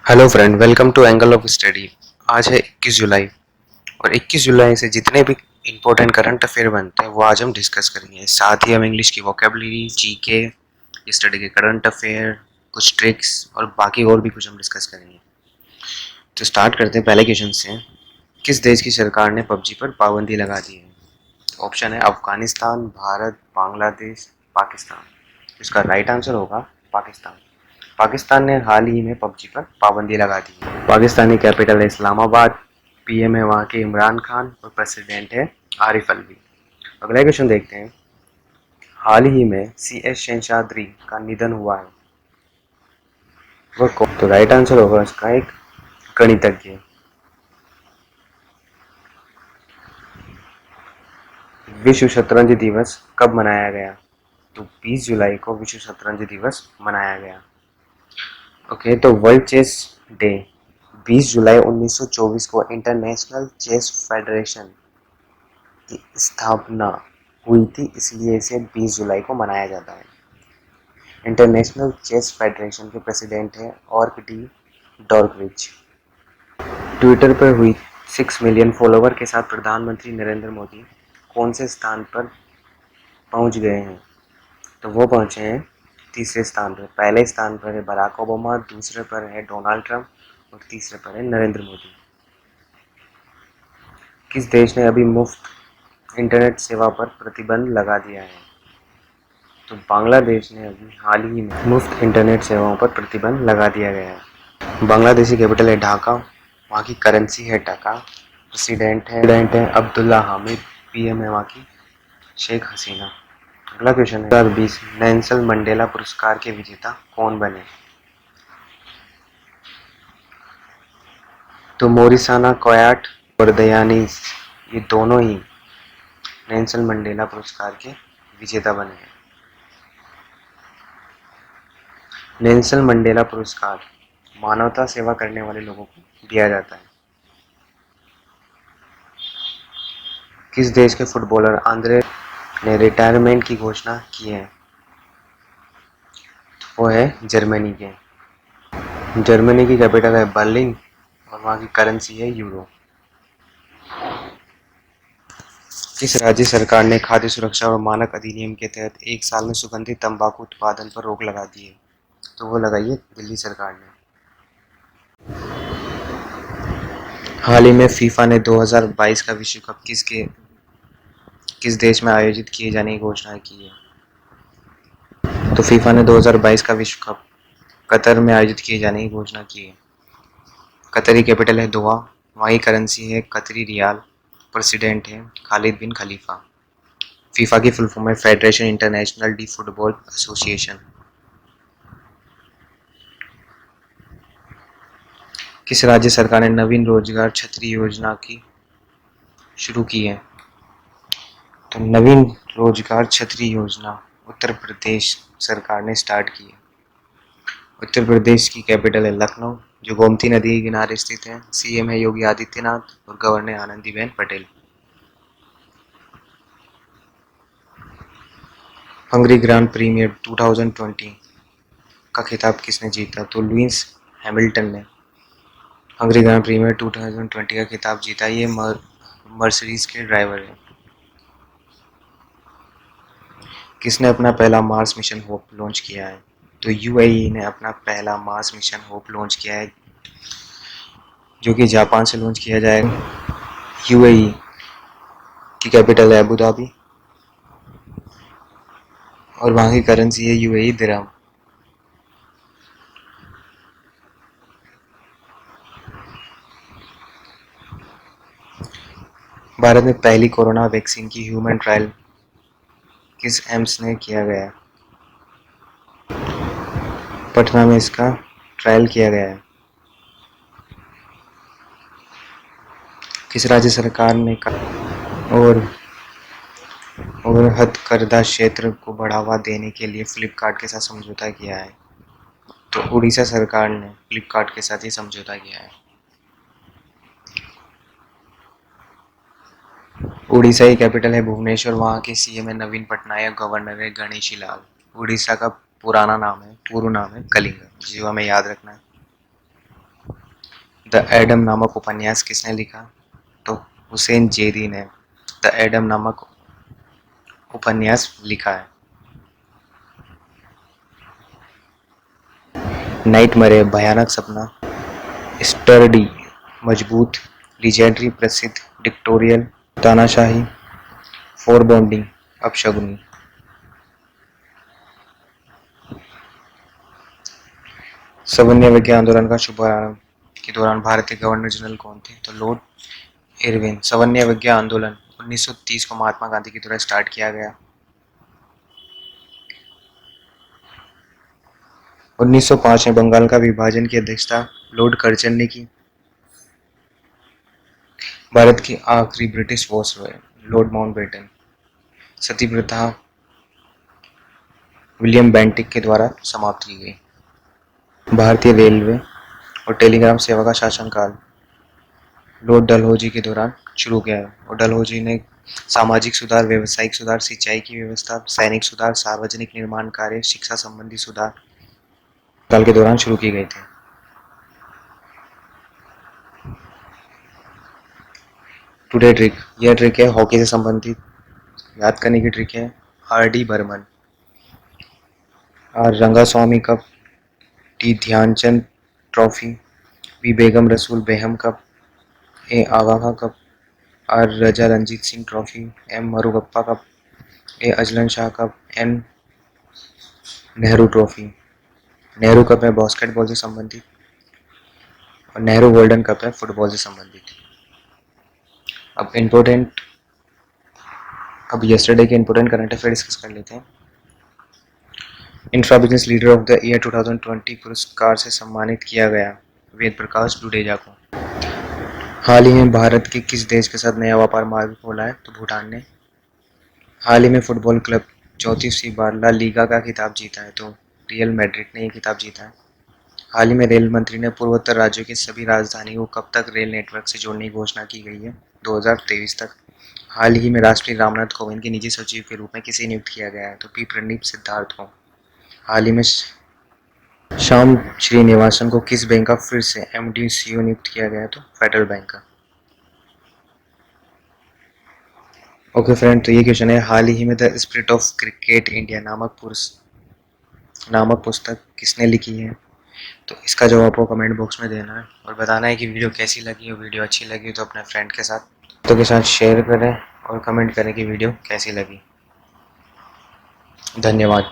Hello friend, welcome to angle of study. आज है 21 जुलाई और 21 जुलाई से जितने भी इम्पोर्टेंट करंट अफेयर बनते हैं वो आज हम डिस्कस करेंगे। साथ ही हम इंग्लिश की वोकेबलरी, जीके, स्टडी के करंट अफेयर, कुछ ट्रिक्स और बाकी और भी कुछ हम डिस्कस करेंगे। तो स्टार्ट करते हैं पहले क्वेश्चन से। किस देश की सरकार ने पबजी पर पाबंदी लगा दी है? ऑप्शन है अफगानिस्तान, भारत, बांग्लादेश, पाकिस्तान। इसका राइट आंसर होगा पाकिस्तान। पाकिस्तान ने हाल ही में पबजी पर पाबंदी लगा दी है। पाकिस्तानी कैपिटल है इस्लामाबाद, पीएम है वहाँ के इमरान खान और प्रेसिडेंट है आरिफ अलवी। अगला क्वेश्चन देखते हैं। हाल ही में CS शेषाद्री का निधन हुआ है, वह कौन? तो राइट आंसर होगा इसका एक गणितज्ञ। विश्व शतरंज दिवस कब मनाया गया? तो 20 जुलाई को विश्व शतरंज दिवस मनाया गया। ओके, तो वर्ल्ड चेस डे 20 जुलाई 1924 को इंटरनेशनल चेस फेडरेशन की स्थापना हुई थी, इसलिए इसे 20 जुलाई को मनाया जाता है। इंटरनेशनल चेस फेडरेशन के प्रेसिडेंट हैं ऑर्क डी डॉर्कविच। ट्विटर पर हुई 6 मिलियन फॉलोवर के साथ प्रधानमंत्री नरेंद्र मोदी कौन से स्थान पर पहुंच गए हैं? तो वो पहुंचे हैं तीसरे स्थान पर। पहले स्थान पर है बराक ओबामा, दूसरे पर है डोनाल्ड ट्रंप और तीसरे पर है नरेंद्र मोदी। किस देश ने अभी मुफ्त इंटरनेट सेवा पर प्रतिबंध लगा दिया है? तो बांग्लादेश ने अभी हाल ही में मुफ्त इंटरनेट सेवाओं पर प्रतिबंध लगा दिया गया है। बांग्लादेशी कैपिटल है ढाका, वहाँ की करेंसी है टका, प्रेसिडेंट है अब्दुल्ला हामिद, पीएम है वहाँ की शेख हसीना। अगला क्वेश्चन है 2020 नेल्सन मंडेला पुरस्कार के विजेता कौन बने? तो मोरिसाना कोयाट और दयानीस, ये दोनों ही नेल्सन मंडेला पुरस्कार के विजेता बने हैं। नेल्सन मंडेला पुरस्कार मानवता सेवा करने वाले लोगों को दिया जाता है। किस देश के फुटबॉलर आंद्रे ने रिटायरमेंट की घोषणा की है? वो है जर्मनी के। जर्मनी की कैपिटल है बर्लिन और वहाँ की करेंसी है यूरो। किस राज्य सरकार ने खाद्य सुरक्षा और मानक अधिनियम के तहत 1 साल में सुगंधित तंबाकू उत्पादन पर रोक लगा दी है? तो वो लगाई है दिल्ली सरकार ने। हाल ही में फीफा ने 2022 का विश्व कप किस देश में आयोजित किए जाने की घोषणा की है? तो फीफा ने 2022 का विश्व कप कतर में आयोजित किए जाने की घोषणा की है। कतरी कैपिटल है दोहा, वहाँ की करेंसी है कतरी रियाल, प्रेसिडेंट है खालिद बिन खलीफा। फीफा की फुल फॉर्म है federation international D football association. किस राज्य सरकार ने नवीन रोजगार छतरी योजना की शुरू की है? तो नवीन रोजगार छतरी योजना उत्तर प्रदेश सरकार ने स्टार्ट की है। उत्तर प्रदेश की कैपिटल है लखनऊ, जो गोमती नदी के किनारे स्थित है। सीएम है योगी आदित्यनाथ और governor Anandiben Patel. Hungary grand premier 2020 का खिताब किसने जीता? तो लुइस हैमिल्टन ने हंगरी ग्रांड प्रीमियर 2020 का खिताब जीता। ये मर्सिडीज के ड्राइवर हैं। किसने अपना पहला मार्स मिशन होप लॉन्च किया है? तो यूएई ने अपना पहला मार्स मिशन होप लॉन्च किया है, जो कि जापान से लॉन्च किया जाएगा। यूएई की कैपिटल है अबू धाबी और वहाँ की करेंसी है यूएई दिरहम। भारत में पहली कोरोना वैक्सीन की ह्यूमन ट्रायल किस एम्स ने किया गया? पटना में इसका ट्रायल किया गया है। किस राज्य सरकार ने और हथकरघा क्षेत्र को बढ़ावा देने के लिए फ्लिपकार्ट के साथ समझौता किया है? तो उड़ीसा सरकार ने फ्लिपकार्ट के साथ ही समझौता किया है। उड़ीसा की कैपिटल है भुवनेश्वर, वहाँ के सीएम है नवीन पटनायक, गवर्नर है गणेशी लाल। उड़ीसा का पूर्व नाम है कलिंग, जिसे हमें याद रखना है। द एडम नामक उपन्यास किसने लिखा? तो हुसैन जेरी ने द एडम नामक उपन्यास लिखा है। नाइटमरे भयानक सपना, स्टर्डी मजबूत, लीजेंडरी प्रसिद्ध, डिक्टोरियल तानाशाही, फोरबॉन्डिंग अपशगुनी। सवर्णीय विज्ञान आंदोलन का शुभारंभ के दौरान भारतीय गवर्नर जनरल कौन थे? तो लॉर्ड इरविन। सवर्णीय विज्ञान आंदोलन 1930 को महात्मा गांधी के द्वारा स्टार्ट किया गया। 1905 में बंगाल का विभाजन की अध्यक्षता लॉर्ड कर्जन ने की। भारत की आखिरी ब्रिटिश वायसरॉय लॉर्ड माउंटबेटन। सती प्रथा विलियम बेंटिक के द्वारा समाप्त की गई। भारतीय रेलवे और टेलीग्राफ सेवा का शासनकाल लॉर्ड डलहौजी के दौरान शुरू किया और डलहौजी ने सामाजिक सुधार, व्यवसायिक सुधार, सिंचाई की व्यवस्था, सैनिक सुधार, सार्वजनिक निर्माण कार्य, शिक्षा संबंधी सुधार काल के दौरान शुरू किए गए थे। टुडे ट्रिक, यह ट्रिक है हॉकी से संबंधित याद करने की ट्रिक है। R D. Burman, R Rangaswamy cup, T Dhyanchand trophy, B Begum Rasool Begum cup, A Aga Khan cup, R Raja Ranjit Singh trophy, M Murugappa cup, A Azlan Shah cup, N Nehru trophy. Nehru cup है बास्केटबॉल से संबंधित और नेहरू गोल्डन कप है फुटबॉल से संबंधित। अब यस्टरडे के इंपॉर्टेंट करंट अफेयर डिस्कस कर लेते हैं। Infra business leader of the year 2020 पुरस्कार से सम्मानित किया गया वेद प्रकाश डुडेजा को। हाल ही में भारत के किस देश के साथ नया व्यापार मार्ग खोला है? तो भूटान ने। हाल ही में फुटबॉल क्लब 34वीं बार ला लीगा का खिताब जीता है, तो रियल मैड्रिड ने यह खिताब जीता है। हाल ही में रेल मंत्री ने पूर्वोत्तर राज्यों की सभी राजधानियों को कब तक रेल नेटवर्क से जोड़ने की घोषणा की गई है? 2023 तक। हाल ही में राष्ट्रपति रामनाथ कोविंद के निजी सचिव के रूप में किसे नियुक्त किया गया है? तो पी प्रणीत सिद्धार्थ को। हाल ही में श्याम श्रीनिवासन को किस बैंक का फिर से एमडी सीईओ नियुक्त किया गया है? तो फेडरल बैंक का। ओके फ्रेंड, तो ये क्वेश्चन है, हाल ही में the spirit of cricket India नामक पुस्तक किसने लिखी है? तो इसका जवाब आपको कमेंट बॉक्स में देना है और बताना है कि वीडियो कैसी लगी और वीडियो अच्छी लगी तो अपने फ्रेंड के साथ शेयर करें और कमेंट करें कि वीडियो कैसी लगी। धन्यवाद।